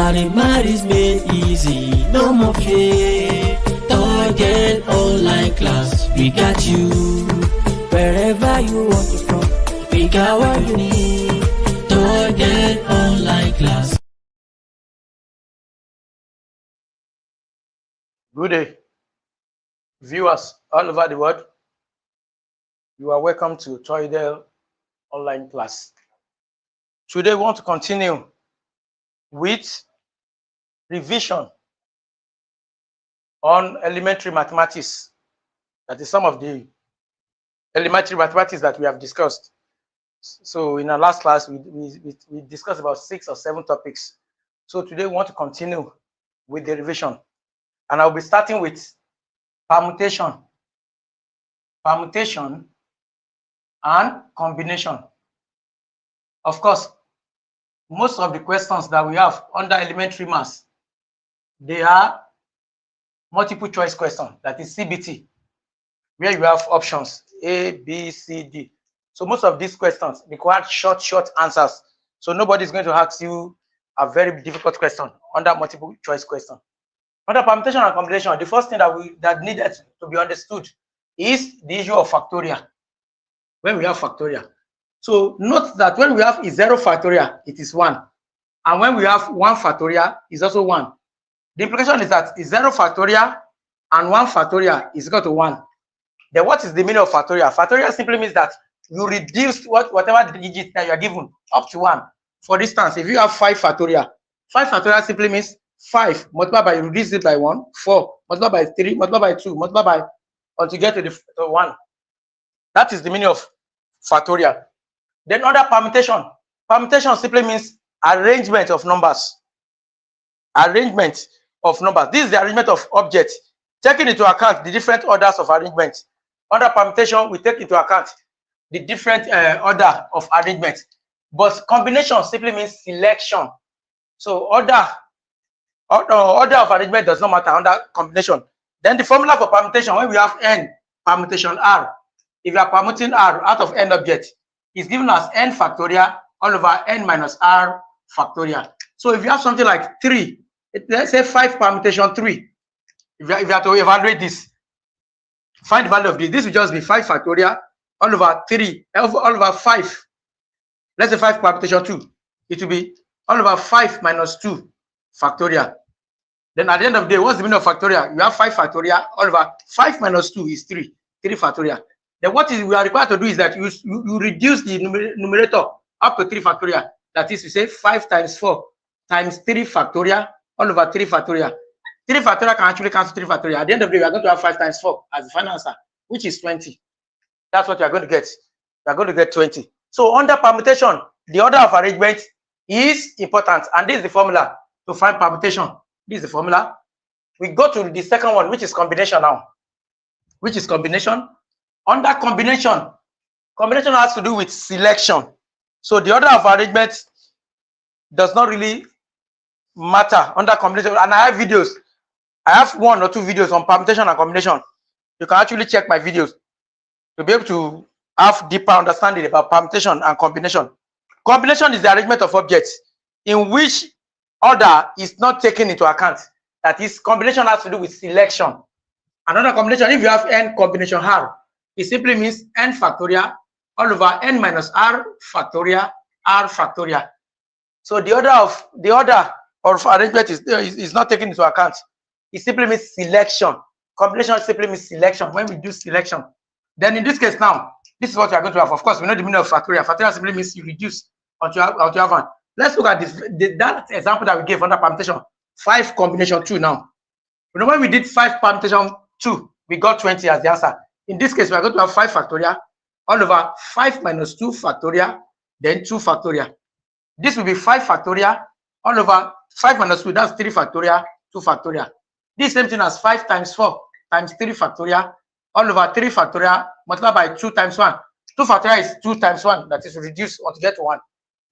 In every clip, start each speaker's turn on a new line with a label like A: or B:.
A: Mathematics made easy, no more fear. Target online class, we got you. Wherever you want it from, we got what you need. Target online class.
B: Good day, viewers all over the world. You are welcome to Target online class. Today we want to continue with revision on elementary mathematics. That is some of the elementary mathematics that we have discussed. So in our last class, we discussed about 6 or 7 topics. So today we want to continue with the revision. And I'll be starting with permutation and combination. Of course, most of the questions that we have under elementary maths, they are multiple choice questions, that is CBT, where you have options A, B, C, D. So most of these questions require short answers. So nobody is going to ask you a very difficult question under multiple choice question. Under permutation and combination, the first thing that needed to be understood is the issue of factorial. When we have factorial, so note that when we have a 0 factorial, it is 1, and when we have 1 factorial, is also 1. The implication is that 0 factorial and 1 factorial is equal to 1. Then what is the meaning of factorial? Factorial simply means that you reduce whatever digit that you are given up to 1. For instance, if you have 5 factorial, 5 factorial simply means 5 multiplied by, you reduce it by 1, 4 multiplied by 3 multiplied by 2 multiplied by, until you get to the 1. That is the meaning of factorial. Then under permutation simply means arrangement of numbers. Arrangement of numbers. This is the arrangement of objects, taking into account the different orders of arrangement. Under permutation, we take into account the different order of arrangement. But combination simply means selection. So order of arrangement does not matter under combination. Then the formula for permutation, when we have n permutation r, if you are permuting r out of n objects, is given as n factorial all over n minus r factorial. So if you have something like 3, let's say 5 permutation 3, if you have to evaluate this, find the value of this. This will just be 5 factorial all over 3, all over 5. Let's say 5 permutation 2. It will be all over 5 minus 2 factorial. Then at the end of the day, what's the meaning of factorial? You have 5 factorial all over 5 minus 2 is 3 factorial. Then what we are required to do is that you reduce the numerator up to 3 factorial. That is to say 5 times 4 times 3 factorial all over 3 factorial. 3 factorial can actually cancel 3 factorial. At the end of the day, we are going to have 5 times 4 as the final answer, which is 20. That's what you are going to get. You are going to get 20. So under permutation, the order of arrangement is important, and this is the formula to find permutation. This is the formula. We go to the second one, which is combination now. Which is combination. Under combination has to do with selection. So the order of arrangement does not really matter under combination. And I have videos. I have 1 or 2 videos on permutation and combination. You can actually check my videos to be able to have deeper understanding about permutation and combination. Combination is the arrangement of objects in which order is not taken into account. That is, combination has to do with selection. Another combination, if you have n combination r, it simply means n factorial all over n minus r factorial r factorial. So the order of arrangement is not taken into account. It simply means selection. Combination simply means selection. When we do selection, then in this case now, this is what we are going to have. Of course, we know the meaning of factorial. Factorial simply means you reduce until you have 1. Let's look at that example that we gave under permutation. 5 combination 2 now. You know, when we did 5 permutation 2, we got 20 as the answer. In this case, we are going to have 5 factorial all over 5 minus 2 factorial, then 2 factorial. This will be 5 factorial all over 5 minus 2, that's 3 factorial, 2 factorial. This same thing as 5 times 4 times 3 factorial all over 3 factorial multiplied by 2 times 1. 2 factorial is 2 times 1, that is reduced until get to 1.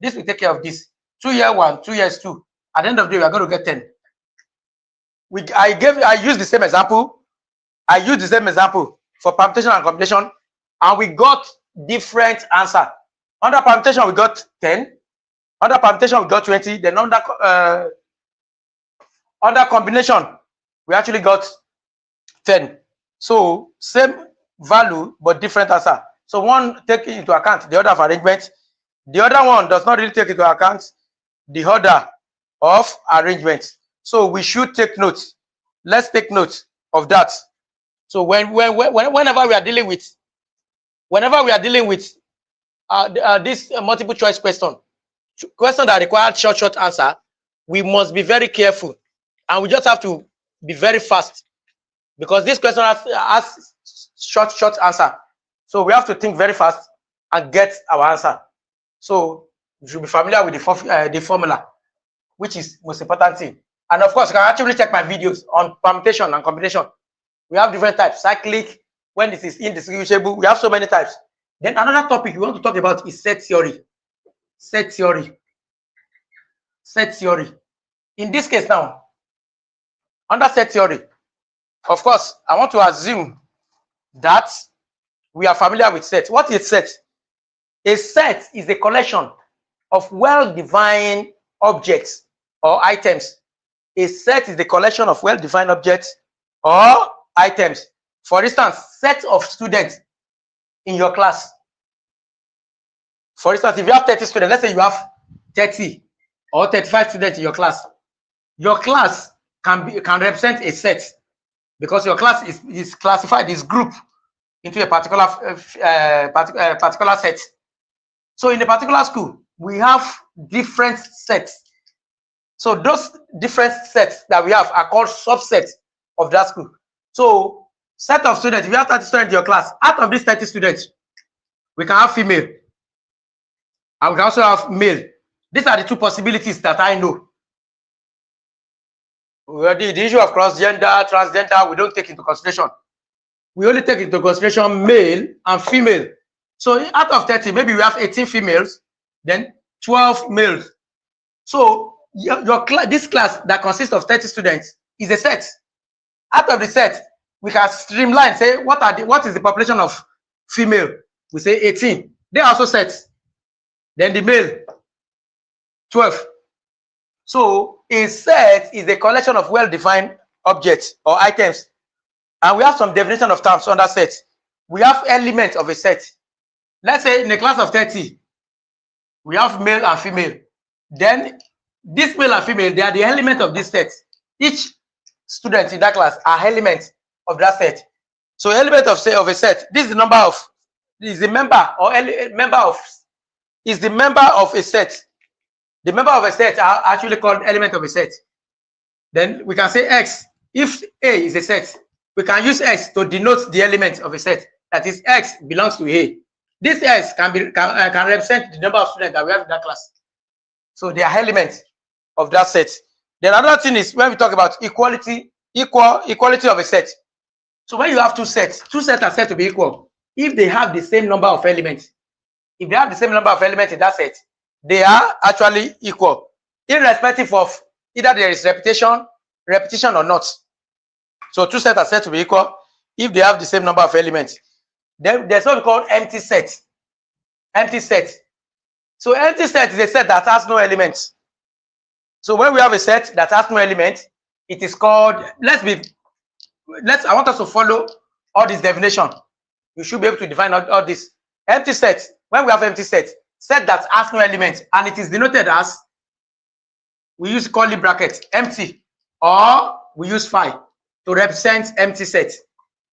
B: This will take care of this. 2 year 1, 2 years 2. At the end of the day, we are going to get 10. I used the same example. I used the same example for permutation and combination, and we got different answer. Under permutation, we got 10. Under permutation, we got 20. Then under Under combination, we actually got 10. So same value but different answer. So one take into account the order of arrangement. The other one does not really take into account the order of arrangement. So we should take note. Let's take note of that. So whenever we are dealing with this multiple choice question that require short answer, we must be very careful, and we just have to be very fast, because this question has short answer. So we have to think very fast and get our answer. So you should be familiar with the formula, which is most important thing. And of course, you can actually check my videos on permutation and combination. We have different types: cyclic, when it is indistinguishable. We have so many types. Then another topic we want to talk about is set theory. Set theory. Set theory. In this case now, under set theory, of course, I want to assume that we are familiar with set. What is set? A set is a collection of well-defined objects or items. A set is the collection of well-defined objects or items. For instance, set of students in your class. For instance, if you have 30 students, let's say you have 30 or 35 students in your class can represent a set, because your class is classified, this group, into a particular set. So in a particular school, we have different sets. So those different sets that we have are called subsets of that school. So set of students, if you have 30 students in your class, out of these 30 students, we can have female and we can also have male. These are the two possibilities that I know. The issue of cross-gender, transgender, we don't take into consideration. We only take into consideration male and female. So out of 30, maybe we have 18 females, then 12 males. So this class that consists of 30 students is a set. Out of the set, we can streamline, say what is the population of female? We say 18. They are also sets. Then the male, 12. So a set is a collection of well-defined objects or items. And we have some definition of terms under set. We have elements of a set. Let's say in a class of 30, we have male and female. Then this male and female, they are the element of this set. Each student in that class are elements of that set. So element of a set, this is the number of, is the member or member of, is the member of a set. The member of a set are actually called element of a set. Then we can say X. If A is a set, we can use X to denote the element of a set. That is, X belongs to A. This X can represent the number of students that we have in that class. So they are elements of that set. Then another thing is when we talk about equality of a set. So when you have two sets are said to be equal if they have the same number of elements. If they have the same number of elements in that set, they are actually equal, irrespective of either there is repetition or not. So two sets are said to be equal if they have the same number of elements. Then there's what we call empty set. Empty set. So empty set is a set that has no elements. So when we have a set that has no elements, it is called, I want us to follow all this definition. You should be able to define all this. Empty set, when we have empty set that has no elements, and it is denoted as, we use curly brackets, empty, or we use phi to represent empty set.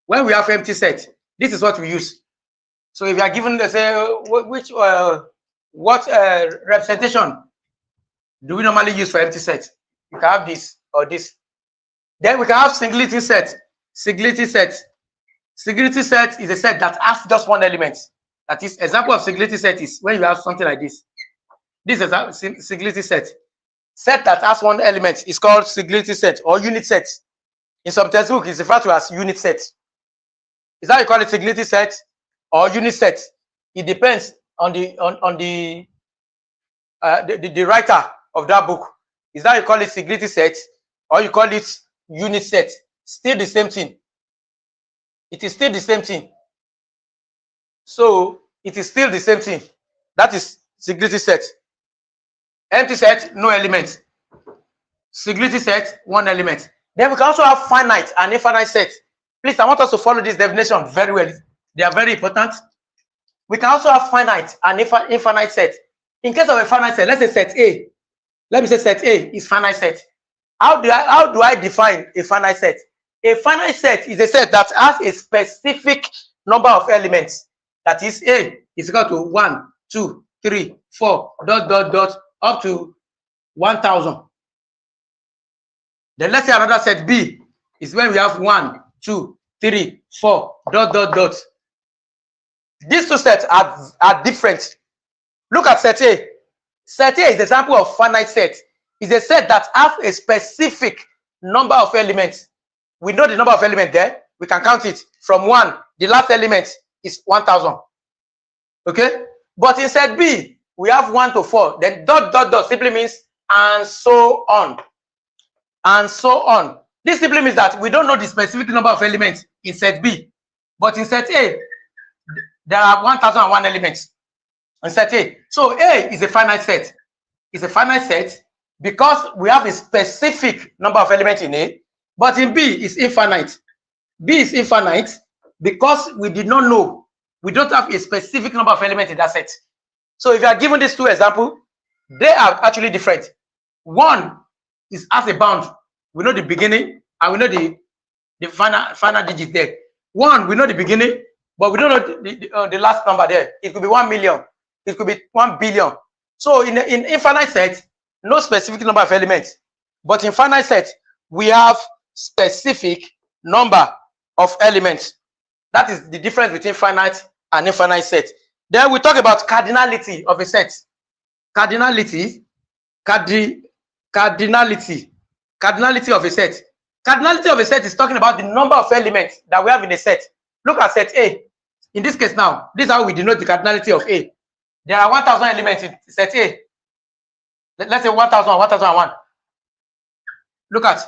B: When we have empty set, this is what we use. So if you are given, let's say, what representation do we normally use for empty set? You can have this or this. Then we can have singletary set. Singletary set. Singletary set is a set that has just one element. That is, example of singletary set is when you have something like this. This is a singletary set. Set that has one element is called singletary set or unit set. In some textbooks, it's referred to as unit set. Is that you call it singletary set or unit set? It depends on the writer of that book. Is that you call it singletary set or you call it unit set? Still the same thing. It is still the same thing. So it is still the same thing. That is singletary set. Empty set, no elements. Singularity set, one element. Then we can also have finite and infinite set. Please, I want us to follow this definition very well. They are very important. We can also have finite and infinite set. In case of a finite set, let's say set A. Let me say set A is finite set. How do I define a finite set? A finite set is a set that has a specific number of elements. That is, A is equal to 1, 2, 3, 4, up to 1000. Then let's say another set B is when we have 1, 2, 3, 4, These two sets are different. Look at set A. Set A is the example of finite set. It's a set that has a specific number of elements. We know the number of elements there. We can count it from 1. The last element is 1000. Okay? But in set B, we have 1 to 4. Then simply means and so on. And so on. This simply means that we don't know the specific number of elements in set B. But in set A, there are 1001 elements in set A. So A is a finite set. It's a finite set because we have a specific number of elements in A. But in B, it's infinite. B is infinite because we did not know. We don't have a specific number of elements in that set. So if you are given these two examples, they are actually different. One is as a bound. We know the beginning and we know the final digit there. 1, we know the beginning, but we don't know the last number there. It could be 1 million. It could be 1 billion. So in infinite set, no specific number of elements. But in finite set, we have specific number of elements. That is the difference between finite and infinite set. Then we talk about cardinality of a set. Cardinality of a set. Cardinality of a set is talking about the number of elements that we have in a set. Look at set A. In this case now, this is how we denote the cardinality of A. There are 1000 elements in set A. Let's say 1000, 1001. Look at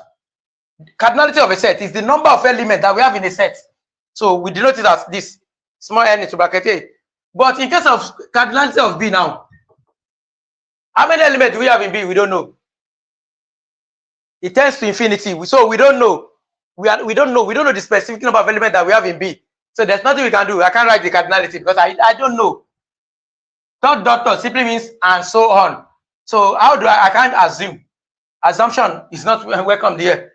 B: cardinality of a set is the number of elements that we have in a set. So we denote it as this, small n into bracket A. But in case of cardinality of B now, how many elements do we have in B? We don't know. It tends to infinity. So we don't know. We don't know the specific number of elements that we have in B. So there's nothing we can do. I can't write the cardinality because I don't know. Dot simply means and so on. So how do I can't assume. Assumption is not welcome here.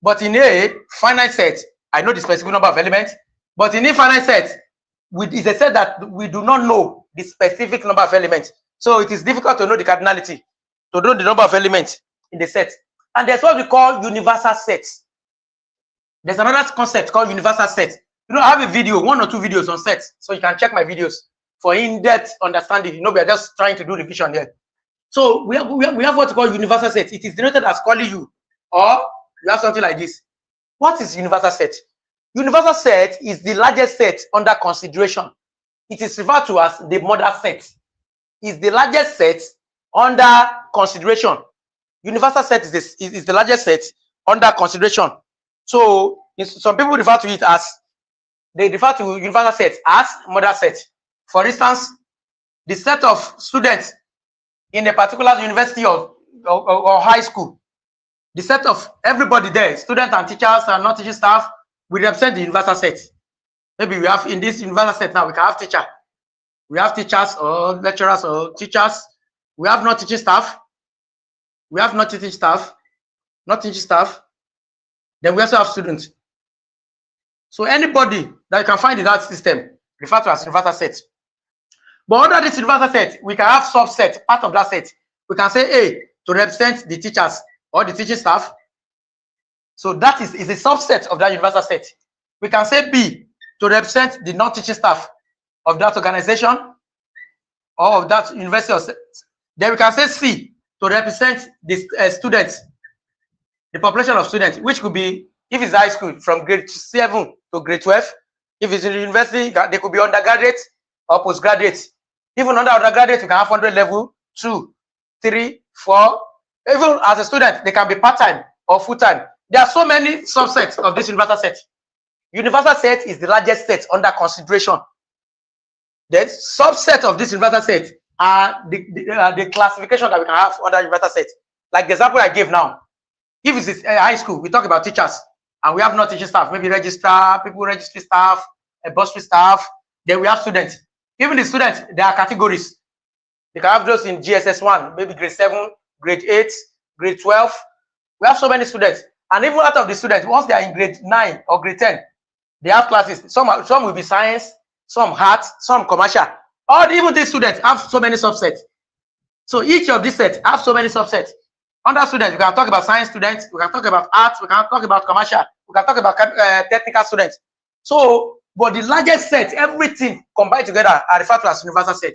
B: But in a finite set, I know the specific number of elements. But in infinite set, it's a set that we do not know the specific number of elements. So it is difficult to know the cardinality, to know the number of elements in the set. And there's what we call universal sets. There's another concept called universal set. You know, I have a video, 1 or 2 videos on sets. So you can check my videos for in-depth understanding. You know, we are just trying to do revision here. So we have what we call universal set. It is denoted as calling you, or you have something like this. What is universal set? Universal set is the largest set under consideration. It is referred to as the mother set. It's the largest set under consideration. Universal set is the largest set under consideration. So some people refer to it as, they refer to universal set as mother set. For instance, the set of students in a particular university or high school, the set of everybody there, students and teachers and non-teaching staff, we represent the universal set. Maybe we have in this universal set now, we can have teacher. We have teachers or lecturers or teachers. We have non-teaching staff. We have non-teaching staff. Then we also have students. So anybody that you can find in that system, referred to as universal set. But under this universal set, we can have subset, part of that set. We can say A to represent the teachers or the teaching staff. So that is a subset of that universal set. We can say B to represent the non-teaching staff of that organization or of that university. Then we can say C to represent the students, the population of students, which could be, if it's high school, from grade 7 to grade 12. If it's in the university, they could be undergraduates or postgraduates. Even under undergraduate, you can have 100 level, 2, 3, 4. Even as a student, they can be part-time or full-time. There are so many subsets of this universal set. Universal set is the largest set under consideration. The subset of this universal set are the classification that we can have under universal set. Like the example I gave now. If it's high school, we talk about teachers, and we have non-teaching staff, maybe registrar, people registry staff, bursary staff. Then we have students. Even the students, there are categories. You can have those in GSS1, maybe grade 7, grade 8, grade 12. We have so many students. And even out of the students, once they are in grade 9 or grade 10, they have classes. Some will be science, some arts, some commercial. Or even these students have so many subsets. So each of these sets have so many subsets. Under students, we can talk about science students, we can talk about arts, we can talk about commercial, we can talk about technical students. So, but the largest set, everything combined together are referred to as universal set,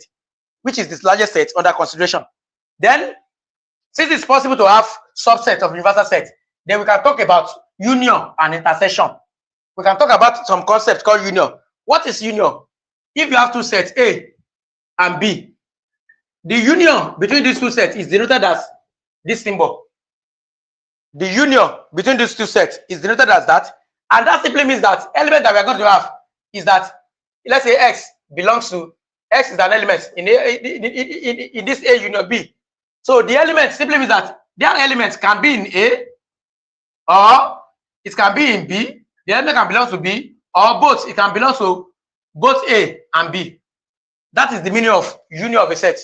B: which is this largest set under consideration. Then, since it's possible to have subset of universal set, then we can talk about union and intersection. We can talk about some concept called union. What is union? If you have two sets, A and B, the union between these two sets is denoted as this symbol. The union between these two sets is denoted as that. And that simply means that element that we are going to have is that, let's say X belongs to, X is an element in this A union B. So the element simply means that their elements can be in A, or it can be in B. The element can belong to B, or both. It can belong to both A and B. That is the meaning of union of a set.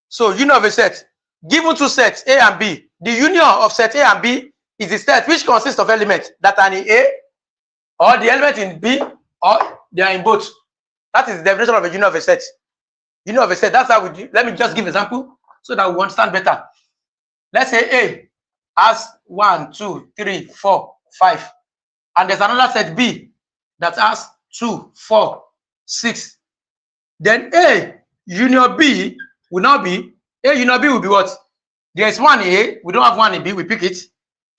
B: So union of a set, given two sets A and B, the union of set A and B is the set which consists of elements that are in A, or the element in B, or they are in both. That is the definition of a union of a set. Union of a set, that's how we do. Let me just give an example so that we understand better. Let's say A has 1, 2, 3, 4, 5. And there's another set B that has 2, 4, 6. Then A union B will now be, A union B will be what? There is 1 A, we don't have 1 in B, we pick it.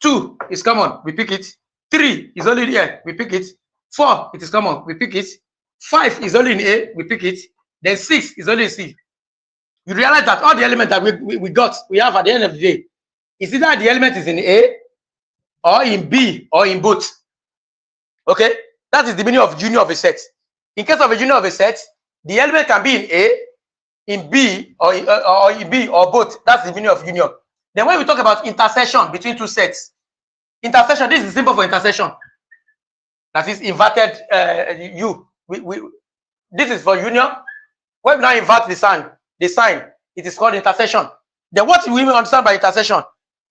B: 2 is common, we pick it. 3 is only here, we pick it. 4, it is common, we pick it. 5 is only in A, we pick it. Then 6 is only in C. You realize that all the elements that we have at the end of the day, is either the element is in A, or in B, or in both. Okay? That is the meaning of union of a set. In case of a union of a set, the element can be in A, in B, or in B, or both. That's the meaning of union. Then when we talk about intersection between two sets, intersection, this is simple for intersection. That is inverted U. This is for union. When we now invert the sign, it is called intersection. Then what do we understand by intersection?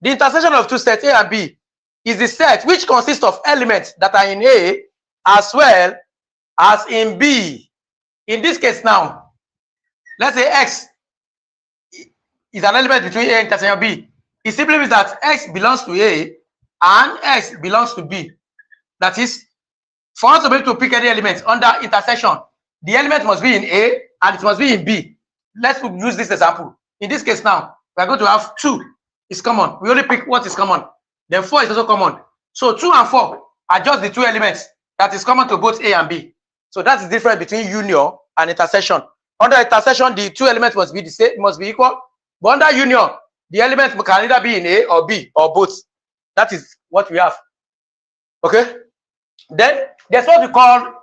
B: The intersection of two sets A and B is the set which consists of elements that are in A as well as in B. In this case now, let's say X is an element between A and intersection B. It simply means that X belongs to A and X belongs to B. That is, for us to be able to pick any element under intersection, the element must be in A and it must be in B. Let's use this example. In this case now, we are going to have 2 is common. We only pick what is common. Then 4 is also common. So 2 and 4 are just the two elements that is common to both A and B. So that's the difference between union and intersection. Under intersection, the two elements must be the same, must be equal. But under union, the elements can either be in A or B or both. That is what we have. Okay. Then there's what we call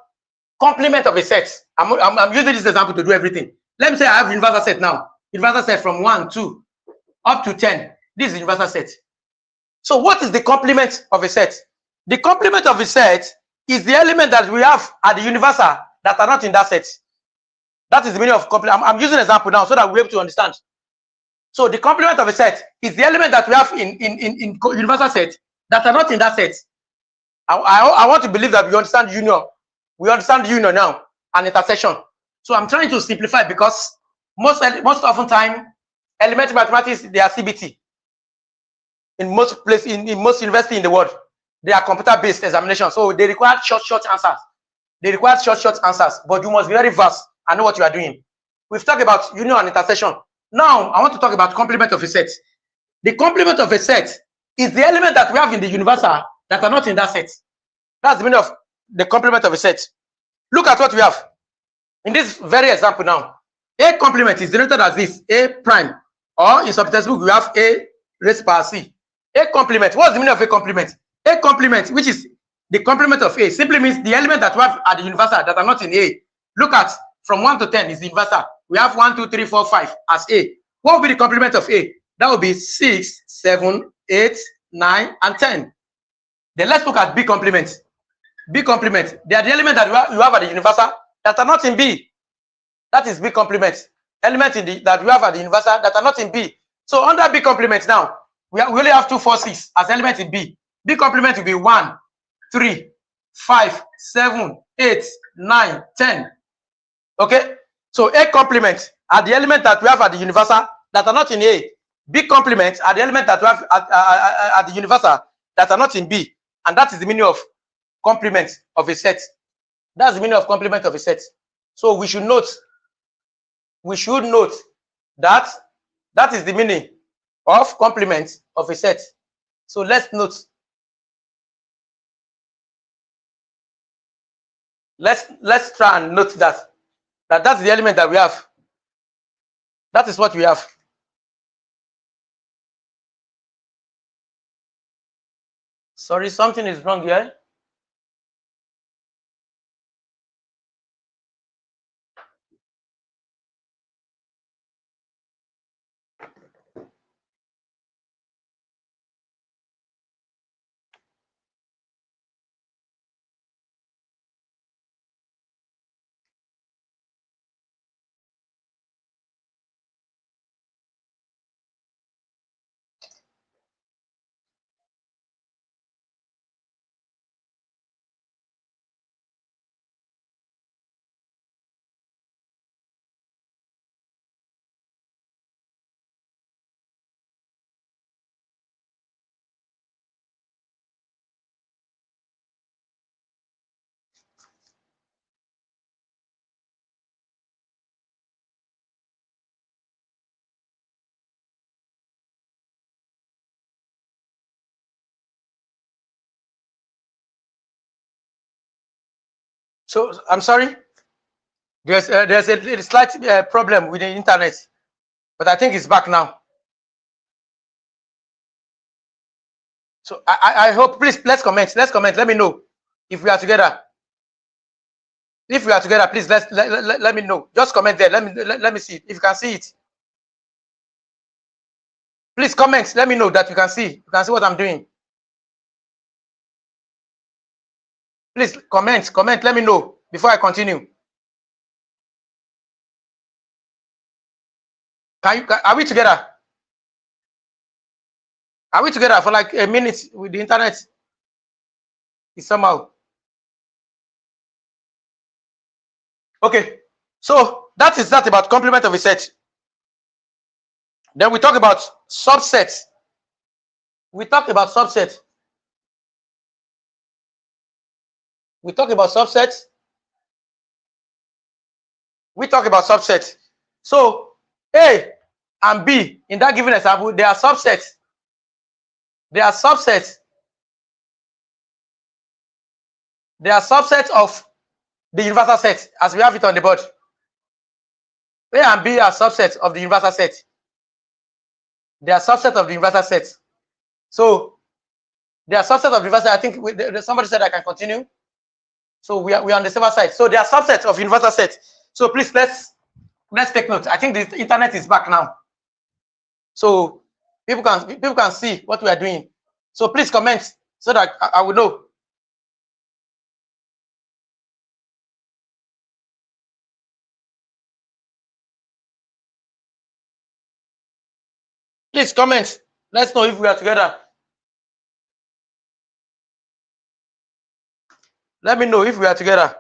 B: complement of a set. I'm using this example to do everything. Let me say I have universal set now. Universal set from 1, 2 up to 10. This is universal set. So what is the complement of a set? The complement of a set is the element that we have at the universal that are not in that set. That is the meaning of complement. I'm using an example now so that we're able to understand. So the complement of a set is the element that we have in universal set that are not in that set. I want to believe that we understand union. We understand union now and intersection. So I'm trying to simplify because most often time, elementary mathematics, they are CBT. In most places, in most universities in the world, they are computer-based examinations. So they require short answers. They require short answers, but you must be very vast and know what you are doing. We've talked about union and intersection. Now, I want to talk about complement of a set. The complement of a set is the element that we have in the universal that are not in that set. That's the meaning of the complement of a set. Look at what we have. In this very example now, A complement is denoted as this, A prime. Or in some textbook, we have A raised power C. A complement, what's the meaning of A complement? A complement, which is the complement of A, simply means the element that we have at the universal that are not in A. Look at, from 1 to 10 is the universal. We have 1, 2, 3, 4, 5 as A. What will be the complement of A? That will be 6, 7, 8, 9, and 10. Then let's look at B complement. B complement. They are the elements that you have at the universal that are not in B. That is B complement. Elements that we have at the universal that are not in B. So under B complement now, we only have 2, 4, 6 as elements in B. B complement will be 1, 3, 5, 7, 8, 9, 10. Okay? So A complement are the elements that we have at the universal that are not in A. B complement are the elements that we have at the universal that are not in B. And that is the meaning of complement of a set. That's the meaning of complement of a set. So we should note that that is the meaning of complement of a set. So let's note. Let's try and note that's the element that we have. That is what we have. Sorry, something is wrong here. So I'm sorry. There's a slight problem with the internet, but I think it's back now. So I hope, please, let's comment. Let me know if we are together. If we are together, please let me know. Just comment there. Let me see if you can see it. Please comment. Let me know that you can see. You can see what I'm doing. Please comment. Let me know before I continue. Are we together? Are we together for like a minute with the internet? It's somehow. Okay. So that is that about complement of a set. Then we talk about subsets. We talk about subsets. We talk about subsets. So A and B in that given example, they are subsets. They are subsets of the universal set as we have it on the board. A and B are subsets of the universal set. They are subsets of the universal set. So they are subsets of the universal. I think somebody said I can continue. So we are on the server side. So they are subsets of universal set. So please let's take note. I think the internet is back now. So people can see what we are doing. So please comment so that I will know. Please comment. Let's know if we are together. Let me know if we are together.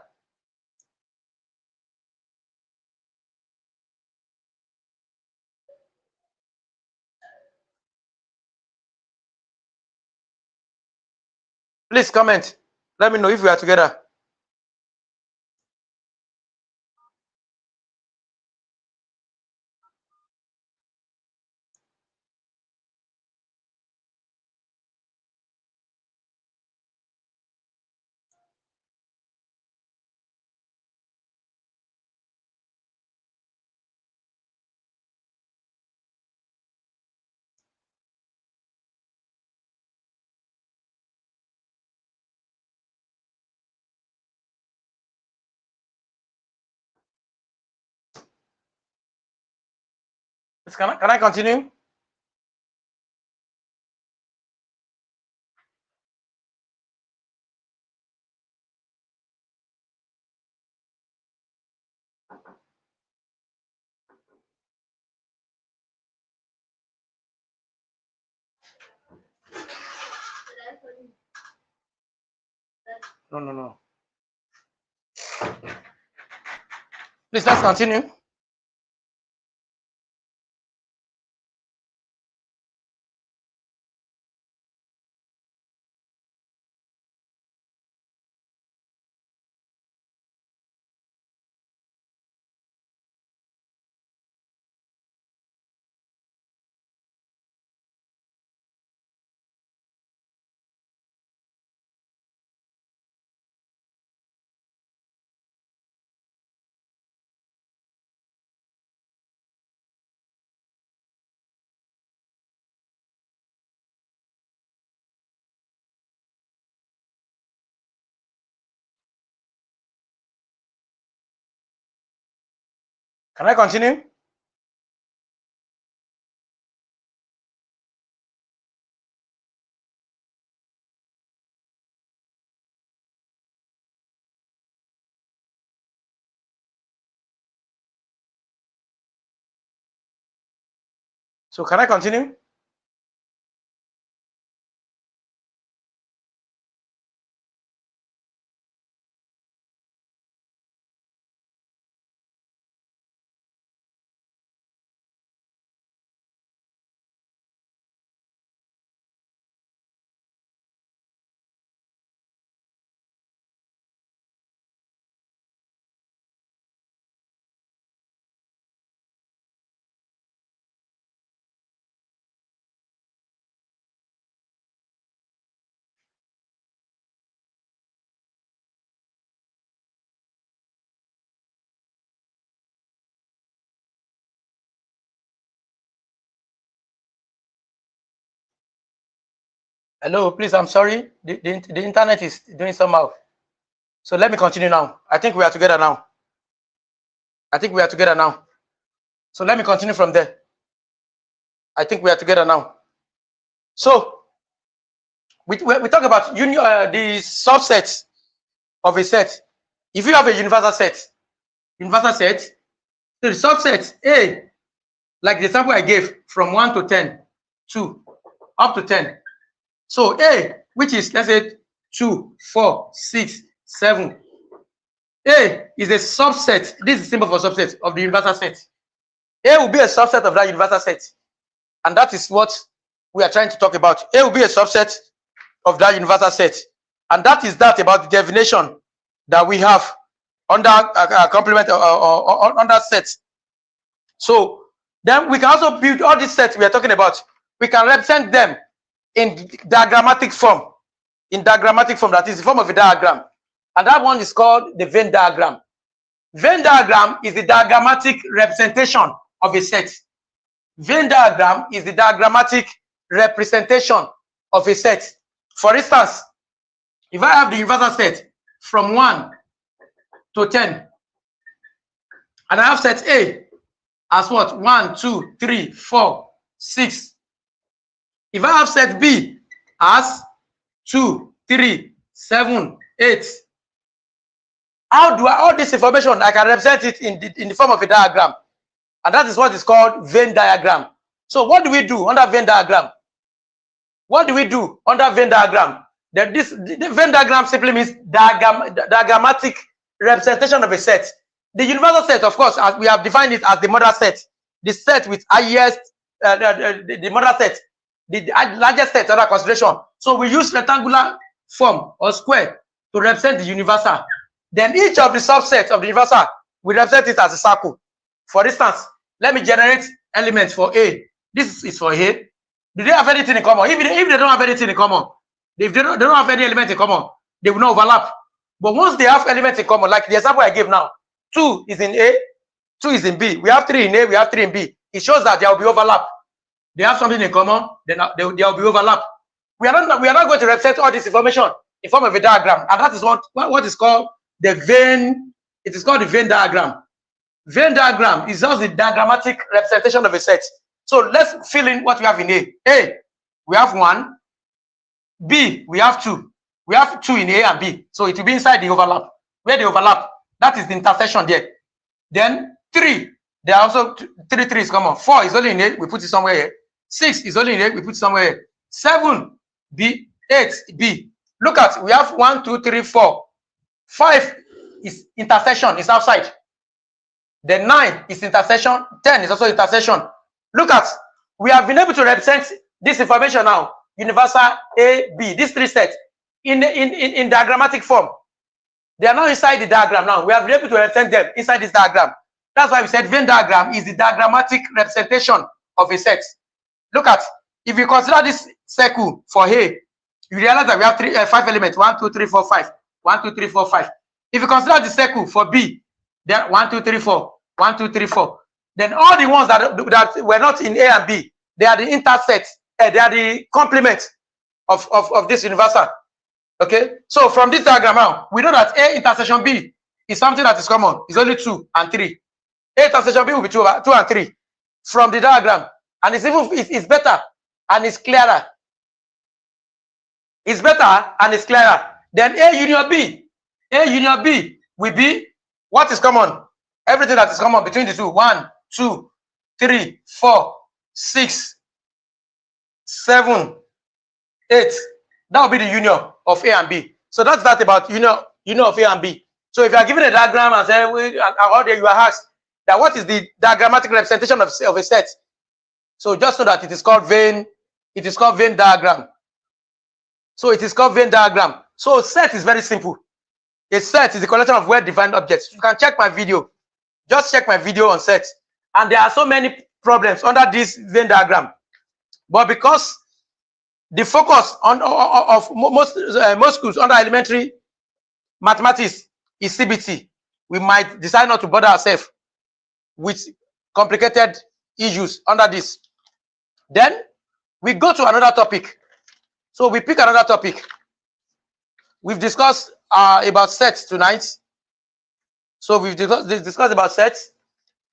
B: Please comment. Let me know if we are together. Can I continue? No. Please, let's continue. Can I continue? So can I continue? Hello, please, I'm sorry. The internet is doing somehow. So let me continue now. I think we are together now. So let me continue from there. I think we are together now. So we talk about the subsets of a set. If you have a universal set, so the subset A, like the example I gave, from 1 to 10, 2, up to 10. So A, which is, let's say, 2, 4, 6, 7. A is a subset. This is symbol for subset of the universal set. A will be a subset of that universal set. And that is what we are trying to talk about. A will be a subset of that universal set. And that is that about the definition that we have under complement or under sets. So then we can also build all these sets we are talking about. We can represent them in diagrammatic form. That is the form of a diagram. And that one is called the Venn diagram. Venn diagram is the diagrammatic representation of a set. Venn diagram is the diagrammatic representation of a set. For instance, if I have the universal set from 1 to 10, and I have set A as what? 1, 2, 3, 4, 6. If I have set B as 2, 3, 7, 8, how do I, all this information, I can represent it in the form of a diagram. And that is what is called Venn diagram. So what do we do under Venn diagram? The Venn diagram simply means diagrammatic representation of a set. The universal set, of course, as we have defined it as the mother set, the set with highest, the mother set, the largest set under consideration. So we use rectangular form or square to represent the universal. Then each of the subsets of the universal, we represent it as a circle. For instance, let me generate elements for A. This is for A. Do they have anything in common? If they don't have anything in common, if they don't have any element in common, they will not overlap. But once they have elements in common, like the example I gave now, 2 is in A, 2 is in B. We have 3 in A, we have 3 in B. It shows that there will be overlap. They have something in common, then there will be overlap. We are not going to represent all this information in form of a diagram, and that is what is called the Venn. It is called the Venn diagram. Venn diagram is just the diagrammatic representation of a set. So let's fill in what we have in A. A, we have 1. B, we have 2. We have 2 in A and B. So it will be inside the overlap. Where they overlap, that is the intersection there. Then 3, there are also 3 is common. 4 is only in A, we put it somewhere here. 6 is only in A, we put it somewhere here. 7, B, 8, B. Look at, we have 1, 2, 3, 4. 5 is intersection, is outside. Then 9 is intersection, 10 is also intersection. Look at, we have been able to represent this information now, universal A, B, these 3 sets in diagrammatic form. They are now inside the diagram now. We have been able to represent them inside this diagram. That's why we said Venn diagram is the diagrammatic representation of a set. Look at, if you consider this circle for A, you realize that we have 5 elements, 1, 2, 3, 4, 5. 1, 2, 3, 4, 5. If you consider the circle for B, then 1, 2, 3, 4. 1, 2, 3, 4. Then all the ones that were not in A and B, they are the intersect. They are the complement of this universal. Okay. So from this diagram now, we know that A intersection B is something that is common. It's only 2 and 3. A intersection B will be 2 and 3 from the diagram, and it's better and it's clearer. It's better and it's clearer. Then A union B will be what is common. Everything that is common between the two. 1, 2, 3, 4, 6, 7, 8. That will be the union of A and B. So that's that about union of A and B. So if you are given a diagram and say, how do you are asked that what is the diagrammatic representation of a set? So just know that it is called Venn diagram. So it is called Venn diagram. So set is very simple. A set is a collection of well-defined objects. You can check my video. Just check my video on sets. And there are so many problems under this Venn diagram. But because the focus of most schools under elementary mathematics is CBT, we might decide not to bother ourselves with complicated issues under this. Then we go to another topic. So we pick another topic. We've discussed about sets tonight. So we've discussed about sets.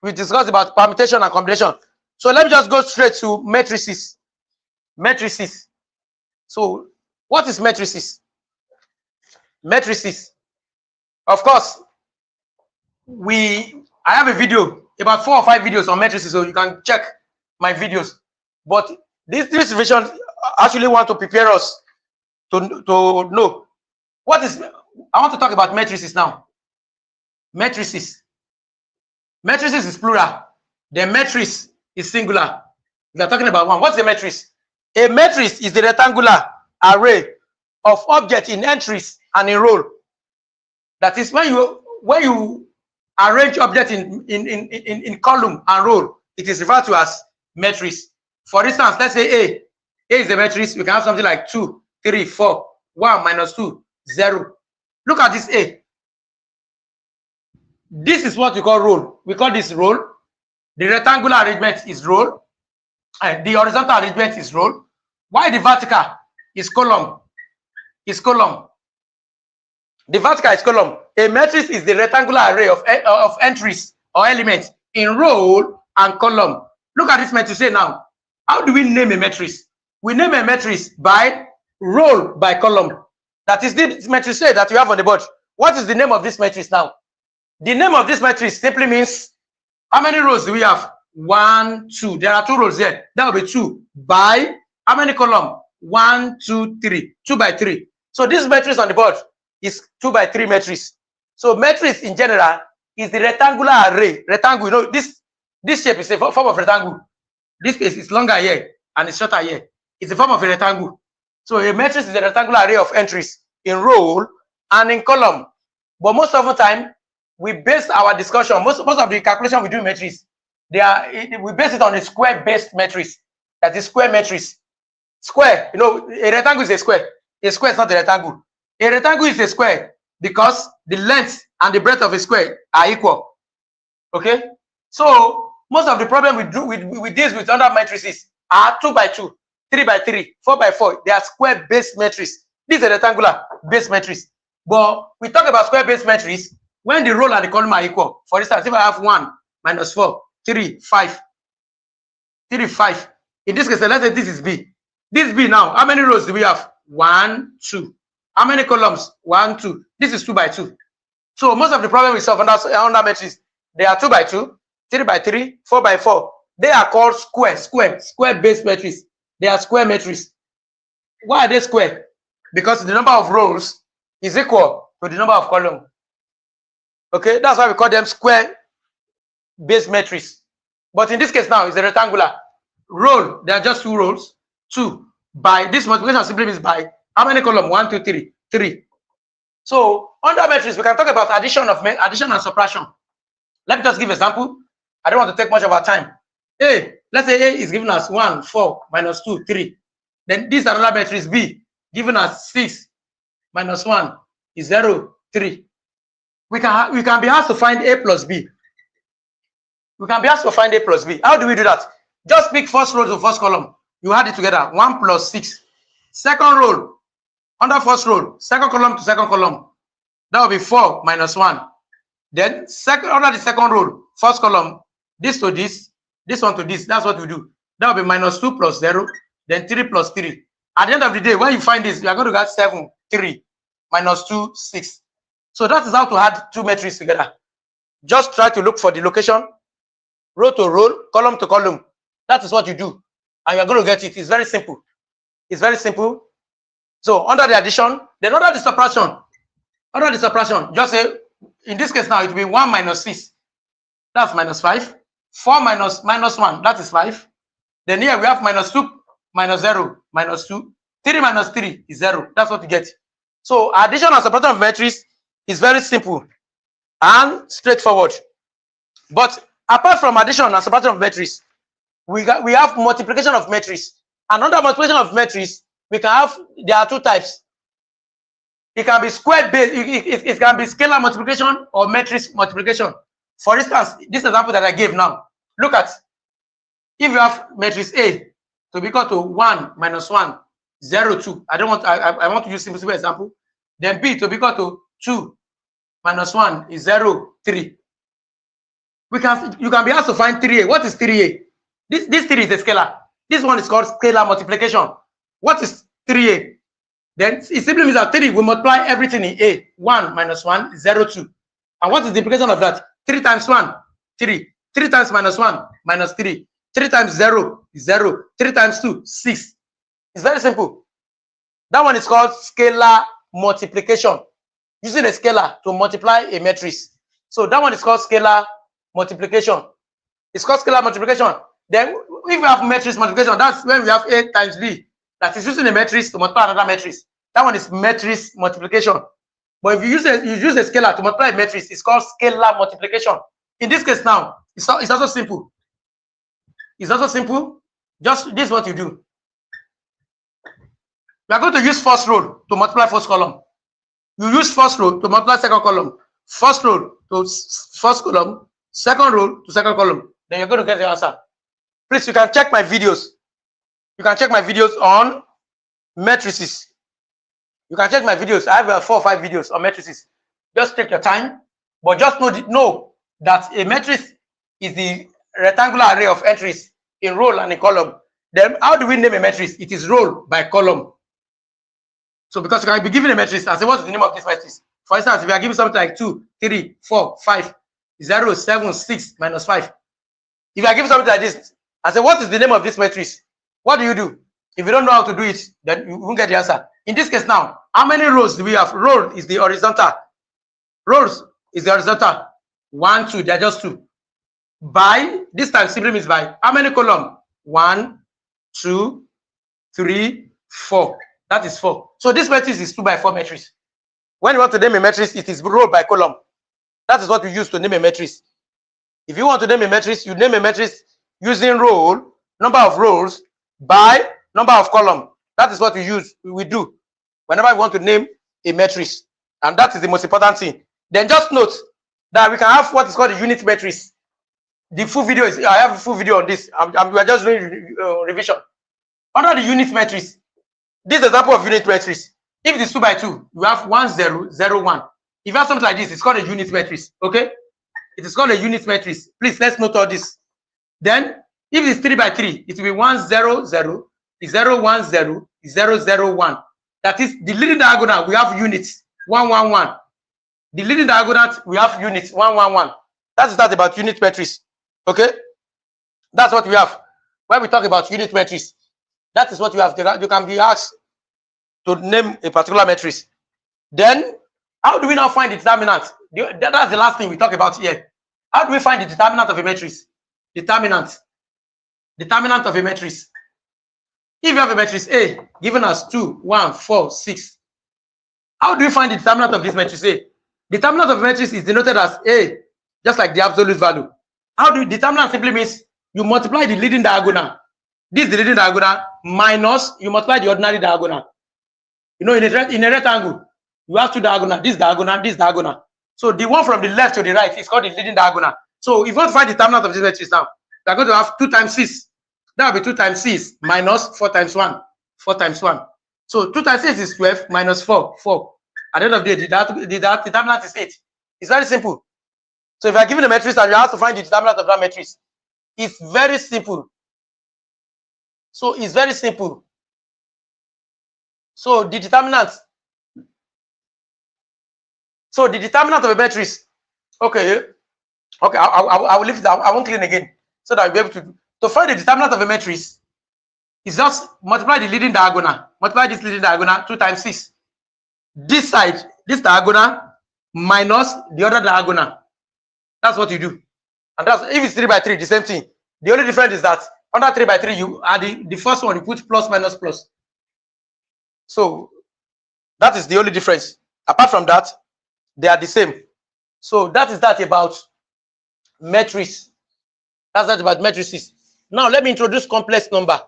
B: We've discussed about permutation and combination. So let me just go straight to matrices. Matrices. So what is matrices? Matrices. Of course, I have a video, about 4 or 5 videos on matrices, so you can check my videos. But this vision actually want to prepare us to know what is. I want to talk about matrices now. Matrices. Matrices is plural. The matrix is singular. We are talking about one. What's a matrix? A matrix is the rectangular array of objects in entries and in row. That is when you arrange objects in column and row, it is referred to as matrix. For instance, let's say A. A is a matrix. We can have something like 2, 3, 4, 1 minus 2, 0. Look at this A. This is what we call row. We call this row. The rectangular arrangement is row. And the horizontal arrangement is row. Why the vertical is column? Is column. The vertical is column. A matrix is the rectangular array of entries or elements in row and column. Look at this matrix now. How do we name a matrix? We name a matrix by row by column. That is the matrix that you have on the board. What is the name of this matrix now? The name of this matrix simply means how many rows do we have? 1, 2. There are 2 rows there. That will be 2 by how many column? 1, 2, 3. 2 by 3. So this matrix on the board is 2 by 3 matrix. So matrix in general is the rectangular array. Rectangle, you know, this shape is a form of rectangle. This case is longer here and it's shorter here. It's a form of a rectangle. So a matrix is a rectangular array of entries in row and in column. But most of the time, we base our discussion, most of the calculation we do in matrix, we base it on a square-based matrix. That is square matrix. Square, you know, a rectangle is a square. A square is not a rectangle. A rectangle is a square because the length and the breadth of a square are equal. Okay? So most of the problem we deal with under matrices are 2 by 2, 3 by 3, 4 by 4. They are square-based matrix. This is a rectangular based matrix. But we talk about square-based matrix when the row and the column are equal. For instance, if I have 1 minus 4, 3, 5, 3, 5. In this case, let's say this is B. This B now, how many rows do we have? 1, 2. How many columns? 1, 2. This is 2 by 2. So most of the problem we solve under matrix, they are 2 by 2, 3 by 3, 4 by 4. They are called square-based matrix. They are square matrix. Why are they square? Because the number of rows is equal to the number of columns. Okay, that's why we call them square base matrix. But in this case now, it's a rectangular. Row, there are just 2 rows. 2 by this multiplication simply means by how many columns? 1, 2, 3. 3. So under matrix, we can talk about addition and subtraction. Let me just give an example. I don't want to take much of our time. A, let's say A is given us 1, 4, minus 2, 3. Then this another matrix B, given us 6, minus 1 is 0, 3. We can be asked to find A plus B. We can be asked to find A plus B. How do we do that? Just pick first row to first column. You add it together. 1 plus 6. Second row, under first row, second column to second column. That will be 4 minus 1. Then under the second row, first column, this to this one to this. That's what we do. That will be minus 2 plus 0. Then 3 plus 3. At the end of the day, when you find this, you are going to get 7, 3, minus 2, 6. So that is how to add 2 matrices together. Just try to look for the location, row to row, column to column. That is what you do. And you are going to get it. It's very simple. It's very simple. So under the addition, then under the subtraction, just say, in this case now, it will be 1 minus 6. That's minus 5. 4 minus 1, that is 5. Then here we have minus 2, minus 0, minus 2. 3 minus 3 is 0. That's what you get. So addition and subtraction of matrices is very simple and straightforward. But apart from addition and subtraction of matrices, we have multiplication of matrices. And under multiplication of matrices, there are 2 types. It can be square base, it can be scalar multiplication or matrix multiplication. For instance, this example that I gave now, look at, if you have matrix A to be equal to 1 minus 1, 0, 2. I want to use simple example. Then B to be equal to 2 minus 1 is 0, 3. You can be asked to find 3A. What is 3A? This 3 is a scalar. This one is called scalar multiplication. What is 3A? Then it simply means that 3 will multiply everything in A. 1 minus 1 is 0, 2. And what is the implication of that? 3 times 1, 3. 3 times minus 1, minus 3. 3 times 0 is 0. 3 times 2, 6. It's very simple. That one is called scalar multiplication. Using a scalar to multiply a matrix. So that one is called scalar multiplication. It's called scalar multiplication. Then if we have matrix multiplication, that's when we have A times B. That is using a matrix to multiply another matrix. That one is matrix multiplication. But if you use a scalar to multiply a matrix, it's called scalar multiplication. In this case now, it's also simple. It's also simple. Just this is what you do. We are going to use first row to multiply first column. You use first row to multiply second column. First row to first column. Second row to second column. Then you're going to get the answer. Please, you can check my videos. You can check my videos on matrices. You can check my videos. I have 4 or 5 videos on matrices. Just take your time, but just know that a matrix is the rectangular array of entries in row and in column. Then how do we name a matrix? It is row by column. So because you can be given a matrix and say, what is the name of this matrix? For instance, if you are given something like 2, 3, 4, 5, 0, 7, 6, minus 5. If you are given something like this, and say, what is the name of this matrix? What do you do? If you don't know how to do it, then you won't get the answer. In this case now, how many rows do we have? Row is the horizontal. Rows is the horizontal. 1, 2, they're just 2. By, this time simply means by. How many columns? 1, 2, 3, 4. That is 4. So this matrix is 2 by 4 matrix. When you want to name a matrix, it is row by column. That is what we use to name a matrix. If you want to name a matrix, you name a matrix using row, number of rows, by number of column. That is what we do whenever we want to name a matrix. And that is the most important thing. Then just note that we can have what is called a unit matrix. The full video is, I have a full video on this. We are just doing revision. Under the unit matrix, this example of unit matrix, if it is 2 by 2, you have 1, 0, 0, 1. If you have something like this, it's called a unit matrix. Okay? It is called a unit matrix. Please, let's note all this. Then, if it is 3 by 3, it will be 1, 0, 0, 0, 1, 0, 0, 0, 1. That is the leading diagonal, we have units, 1, 1, 1. The leading diagonal, we have units, 1, 1, 1. That's that about unit matrix. Okay? That's what we have. When we talk about unit matrix, that is what you have. You can be asked to name a particular matrix. Then, How do we now find the determinant? That's the last thing we talk about here. How do we find the determinant of a matrix? Determinant of a matrix. If you have a matrix A given as 2, 1, 4, 6, how do we find the determinant of this matrix A? Determinant of a matrix is denoted as A, just like the absolute value. How do you determinant simply means you multiply the leading diagonal. This is the leading diagonal minus you multiply the ordinary diagonal. You know, in a rectangle, you have two diagonal, this diagonal, this diagonal. So the one from the left to the right is called the leading diagonal. So if you want to find the determinant of this matrix now, we are going to have 2 times 6. That will be 2 times 6 minus 4 times 1. 4 times 1. So 2 times 6 is 12 minus 4. 4. At the end of the day, the determinant is 8. It's very simple. So if you are given a matrix and you have to find the determinant of that matrix, it's very simple. So it's very simple. So the determinant. So the determinant of a matrix. Okay. I will leave it. I won't clean again, so that I'll be able to find the determinant of a matrix. Is just multiply the leading diagonal. Multiply this leading diagonal 2 times 6. This side, this diagonal minus the other diagonal. That's what you do. And that's if it's 3 by 3, the same thing. The only difference is that under 3 by 3, you add the first one, you put plus minus plus. So that is the only difference. Apart from that, they are the same. So that is that about matrices. That's that about matrices. Now let me introduce complex number.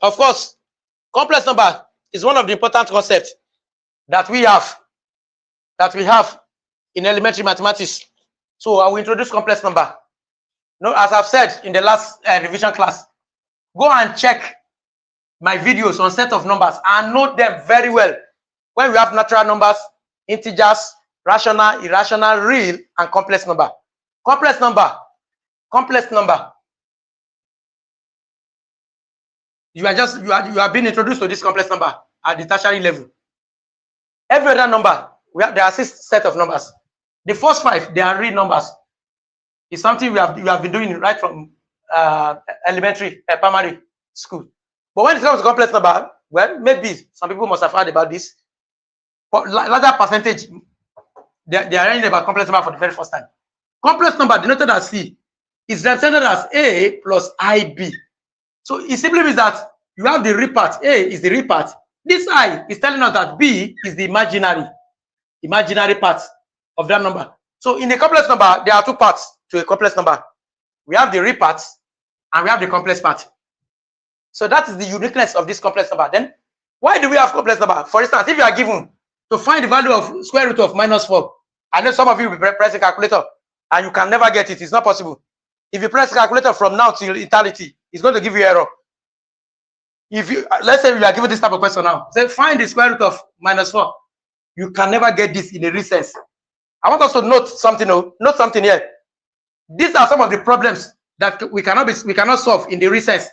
B: Of course, complex number is one of the important concepts that we have in elementary mathematics. So I will introduce complex number. No, as I've said in the last revision class, go and check my videos on set of numbers and note them very well. When we have natural numbers, integers, rational, irrational, real, and complex number. Complex number. You are being introduced to this complex number at the tertiary level. Every other number, there are 6 sets of numbers. The first 5, they are real numbers. It's something we have been doing right from elementary, primary school. But when it comes to complex number, well, maybe some people must have heard about this. But larger percentage, they are learning about complex number for the very first time. Complex number denoted as C is represented as A plus IB. So it simply means that you have the real part. A is the real part. This I is telling us that B is the imaginary part of that number. So in a complex number, there are 2 parts to a complex number. We have the real part and we have the complex part. So that is the uniqueness of this complex number. Then why do we have complex number? For instance, if you are given to find the value of square root of -4, I know some of you will be pressing calculator and you can never get it. It's not possible. If you press calculator from now till eternity, it's going to give you error. If you, let's say you are given this type of question now, say find the square root of -4. You can never get this in a real sense. I want us to note something. Note something here. These are some of the problems that we cannot solve in the real sense.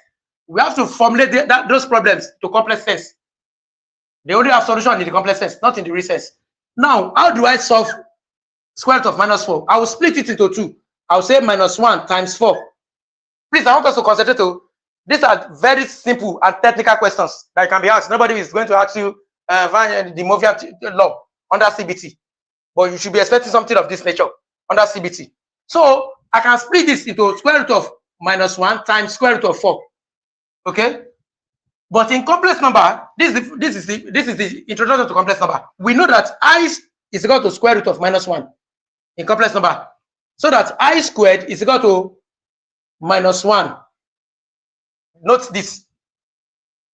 B: We have to formulate those problems to complex sense. They only have solution in the complex sense, not in the real sense. Now, how do I solve square root of -4? I will split it into 2. I will say -1 times 4. Please, I want us to concentrate. These are very simple and technical questions that can be asked. Nobody is going to ask you the Movian law under CBT, but you should be expecting something of this nature under CBT. So I can split this into square root of -1 times square root of 4. Okay, but in complex number, this is the introduction to complex number. We know that I is equal to square root of -1 in complex number, so that I squared is equal to -1. Note this.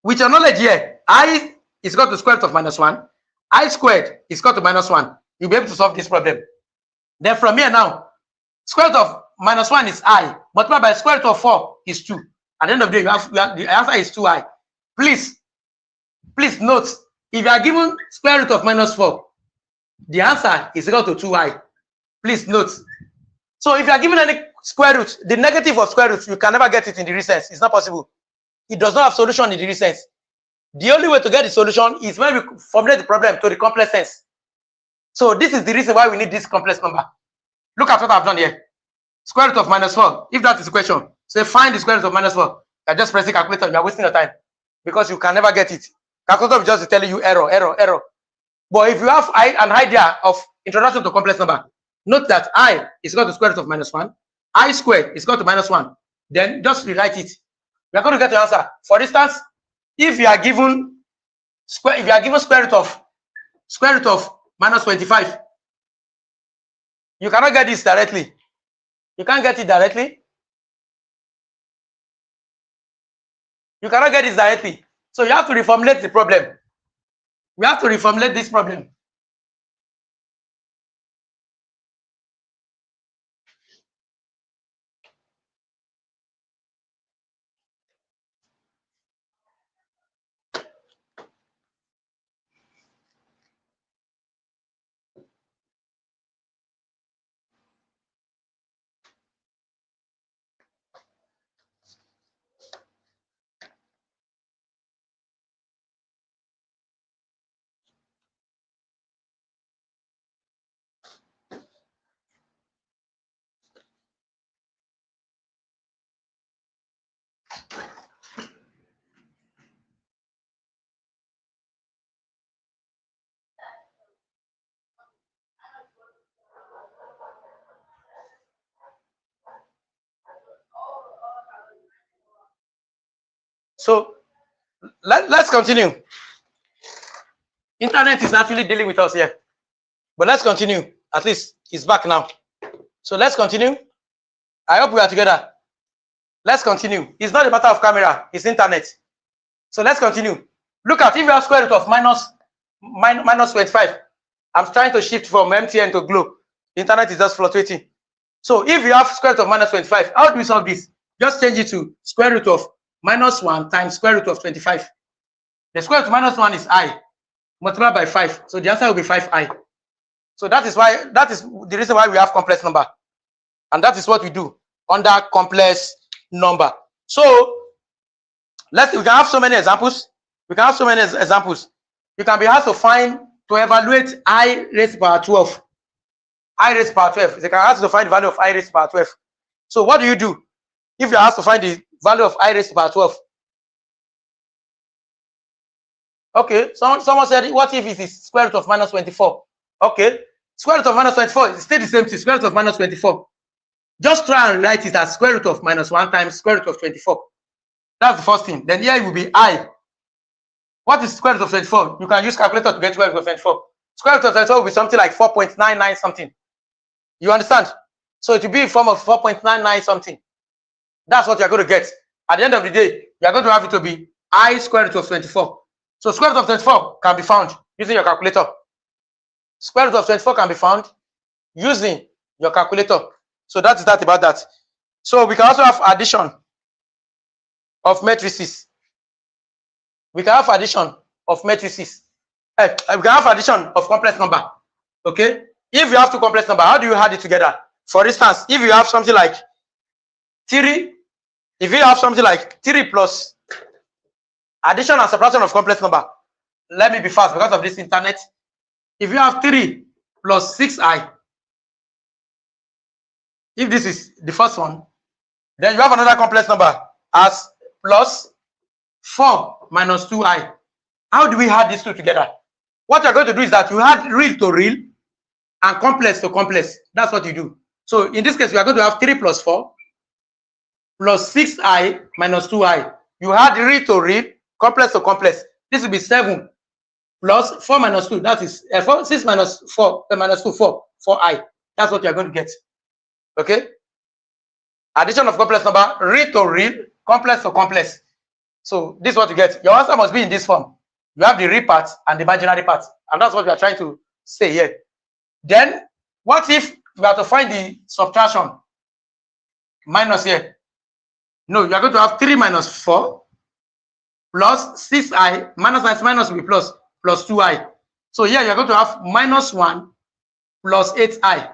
B: With your knowledge here, I is equal to square root of -1. I squared is equal to -1. You'll be able to solve this problem. Then from here now, square root of -1 is I, multiplied by square root of 4 is 2. At the end of the day, the answer is 2i. Please note, if you are given square root of -4, the answer is equal to 2i. Please note. So if you are given any square root, the negative of square root, you can never get it in the real sense. It's not possible. It does not have solution in the real sense. The only way to get the solution is when we formulate the problem to the complex sense. So this is the reason why we need this complex number. Look at what I've done here. Square root of -4. If that is the question, say find the square root of -4. You're just pressing calculator. You are wasting your time because you can never get it Calculator will just tell you error, error, error. But if you have an idea of introduction to complex number, note that I is equal to square root of -1, I squared is equal to -1. Then just rewrite it. We are going to get the answer. For instance, if you are given square root of -25, you cannot get this directly. You can't get it directly. You cannot get this directly. So you have to reformulate the problem. We have to reformulate this problem. So let's continue. Internet is actually dealing with us here. But let's continue. At least it's back now. So let's continue. I hope we are together. Let's continue. It's not a matter of camera, it's internet. So let's continue. Look at, if you have square root of minus 25. I'm trying to shift from MTN to Glo. The internet is just fluctuating. So if you have square root of -25, how do we solve this? Just change it to square root of -1 times square root of 25. The square root of -1 is I, multiplied by 5. So the answer will be 5i. So that is the reason why we have complex number. And that is what we do under complex number. So we can have so many examples. You can be asked to evaluate I raised to power 12. I raised to power 12. They can ask to find the value of I raised to power 12. So what do you do if you're asked to find the value of I raised to power 12? Okay, someone said, what if it is square root of -24? Okay, square root of -24 is still the same thing, square root of -24. Just try and write it as square root of -1 times square root of 24. That's the first thing. Then here it will be I. What is square root of 24? You can use calculator to get square root of 24. Square root of 24 will be something like 4.99 something. You understand? So it will be in form of 4.99 something. That's what you're going to get. At the end of the day, you're going to have it to be I square root of 24. So square root of 24 can be found using your calculator. Square root of 24 can be found using your calculator. So that is that about that. So we can also have addition of matrices. We can have addition of matrices. We can have addition of complex number. Okay? If you have two complex number, how do you add it together? For instance, if you have something like 3, if you have something like 3 plus addition and subtraction of complex number. Let me be fast because of this internet. If you have 3 plus 6i, if this is the first one, then you have another complex number as plus 4 minus 2i. How do we add these two together? What you're going to do is that you add real to real and complex to complex. That's what you do. So in this case, we are going to have 3 plus 4 plus 6i minus 2i. You add real to real, complex to complex. This will be 7 plus 4 minus 2. That is 6 minus 4 minus 2, 4i. That's what you're going to get. Okay? Addition of complex number, real to real, complex to complex. So this is what you get. Your answer must be in this form. You have the real part and the imaginary part. And that's what we are trying to say here. Then, what if we have to find the subtraction? Minus here. No, you are going to have 3 minus 4 plus 6i, minus will be plus 2i. So here you are going to have minus 1 plus 8i.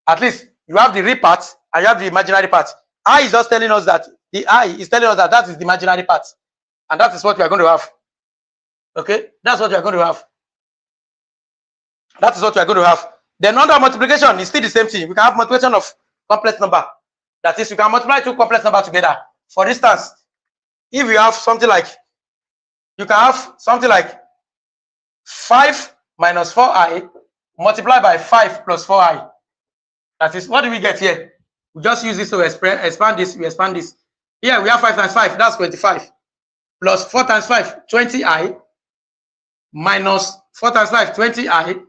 B: At least you have the real part and you have the imaginary part. I is just telling us that the I is telling us that is the imaginary part. And that is what we are going to have. Okay? That's what we are going to have. That is what we are going to have. Then under multiplication is still the same thing. We can have multiplication of complex number. That is, we can multiply two complex numbers together. For instance, if you have something like you can have something like 5 minus 4i multiplied by 5 plus 4i. That is, what do we get here? We just use this to expand this, we expand this. Here we have 5 times 5, that's 25. Plus 4 times 5, 20i. Minus 4 times 5, 20i.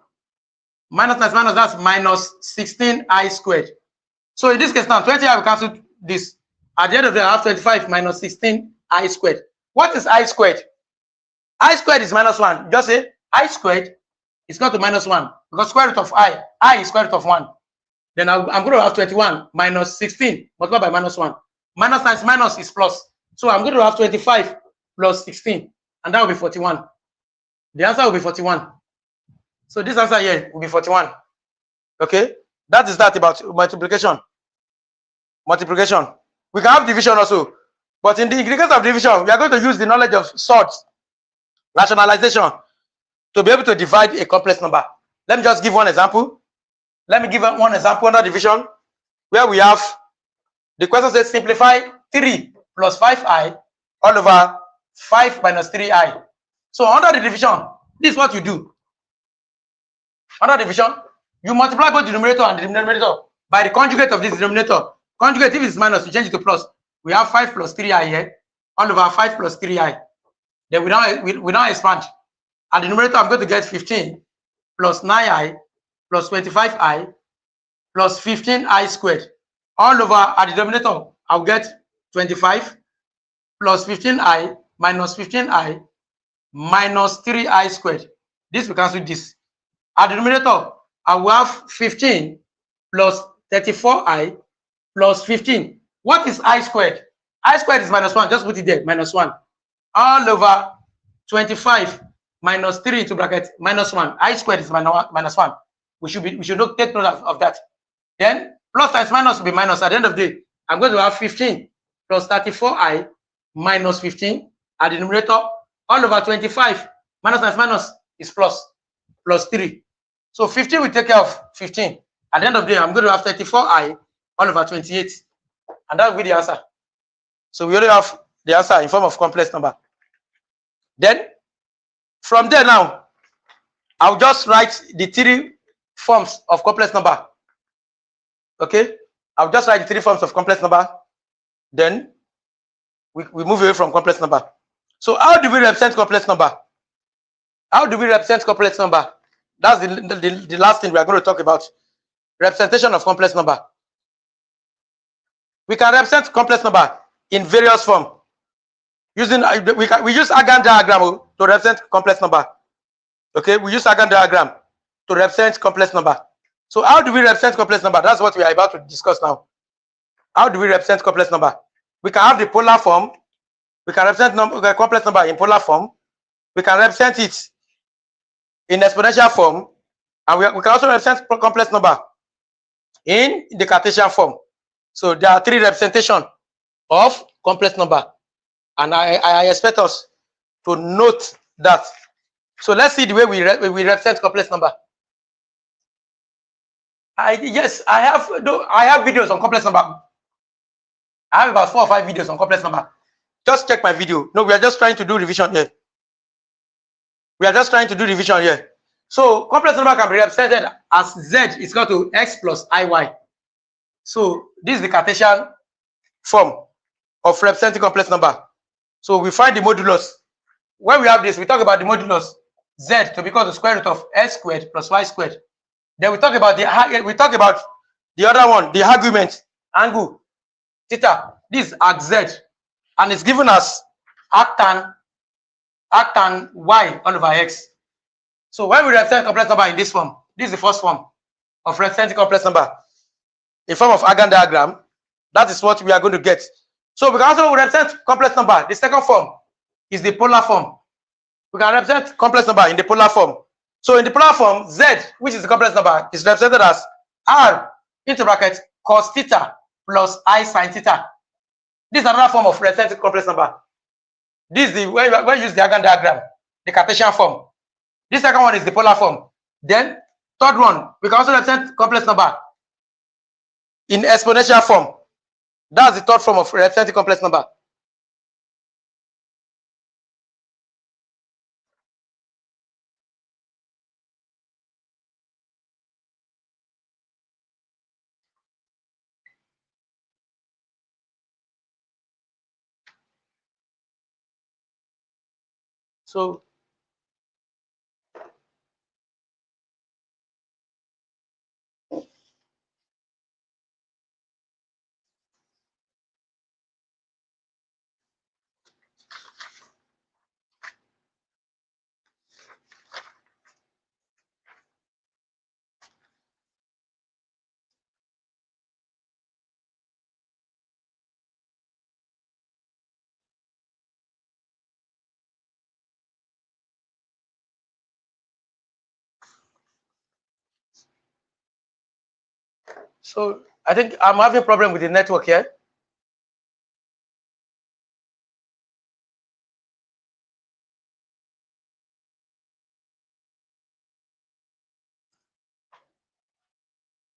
B: Minus times minus, that's minus 16i squared. So in this case now, 20i will cancel this. At the end of the day, I have 25 minus 16i squared. What is I squared? I squared is minus 1. Just say I squared is equal to minus 1. Because square root of I is square root of 1. Then I'm going to have 21 minus 16 multiplied by minus 1. Minus times minus is plus. So I'm going to have 25 plus 16. And that will be 41. The answer will be 41. So this answer here will be 41. Okay? That is that about multiplication. Multiplication. We can have division also. But in the ingredients of division, we are going to use the knowledge of sorts, rationalization, to be able to divide a complex number. Let me just give one example. Let me give one example under division, where we have, the question says simplify 3 plus 5i all over 5 minus 3i. So under the division, this is what you do. Under division, you multiply both the numerator and the denominator by the conjugate of this denominator. Conjugate, if it's minus, you change it to plus. We have 5 plus 3i here, all over 5 plus 3i. Then we now expand. At the numerator, I'm going to get 15 plus 9i plus 25i plus 15i squared. All over at the denominator, I'll get 25 plus 15i minus 15i minus 3i squared. This will cancel this. At the numerator, I will have 15 plus 34i plus 15. What is I squared? I squared is minus 1. Just put it there, minus 1. All over 25 minus 3 into bracket minus 1. I squared is minus 1. We should not take note of that. Then plus times minus will be minus. At the end of the day, I'm going to have 15 plus 34i minus 15 at the numerator. All over 25 minus times minus is plus 3. So 15 will take care of 15. At the end of the day, I'm going to have 34i all over 28. And that will be the answer. So we already have the answer in form of complex number. Then from there now, I'll just write the 3 forms of complex number. Okay? I'll just write the 3 forms of complex number. Then we move away from complex number. So how do we represent complex number? How do we represent complex number? That's the last thing we are going to talk about. Representation of complex number. We can represent complex number in various forms. Using we use Argand diagram to represent complex number. Okay, we use Argand diagram to represent complex number. So how do we represent complex number? That's what we are about to discuss now. How do we represent complex number? We can have the polar form. We can represent complex number in polar form. We can represent it in exponential form, and we can also represent complex number in the Cartesian form. So there are 3 representations of complex number, and I expect us to note that. So let's see the way we represent complex number. Yes, I have videos on complex number. I have about 4 or 5 videos on complex number. Just check my video. No, we are just trying to do revision here. We are just trying to do revision here. So complex number can be represented as z is equal to x plus iy. So this is the Cartesian form of representing complex number. So we find the modulus. When we have this, we talk about the modulus z to be equal to the square root of x squared plus y squared. Then we talk about the other one, the argument, angle, theta. This is arc z, and it's given as arc tan y all over x. So when we represent complex number in this form, this is the first form of representing complex number in form of Argand diagram. That is what we are going to get. So we can also represent complex number. The second form is the polar form. We can represent complex number in the polar form. So in the polar form, z, which is the complex number, is represented as r into bracket cos theta plus I sin theta. This is another form of representing complex number. This is the when you use the Argand diagram, the Cartesian form. This second one is the polar form. Then third one, we can also represent complex number in exponential form. That's the third form of representing complex number. So I think I'm having a problem with the network here.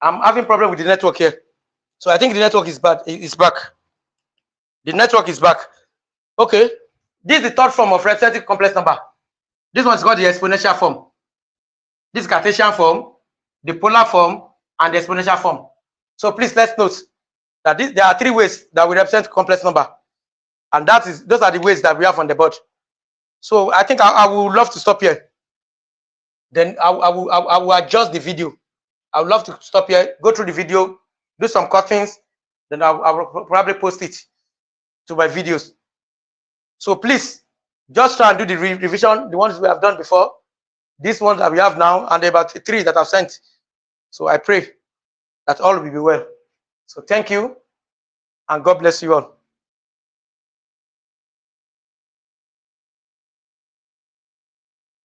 B: I'm having problem with the network here. So I think the network is bad. It's back. The network is back. Okay. This is the third form of representing complex number. This one is called the exponential form. This is Cartesian form, the polar form, and the exponential form. So please let's note that there are three ways that we represent complex number, and those are the ways that we have on the board. So I think I would love to stop here. Then I will adjust the video. I would love to stop here, go through the video, do some cuttings, then I will probably post it to my videos. So please just try and do the revision, the ones we have done before, this one that we have now, and about 3 that I've sent. So I pray that all will be well. So thank you, and God bless you all.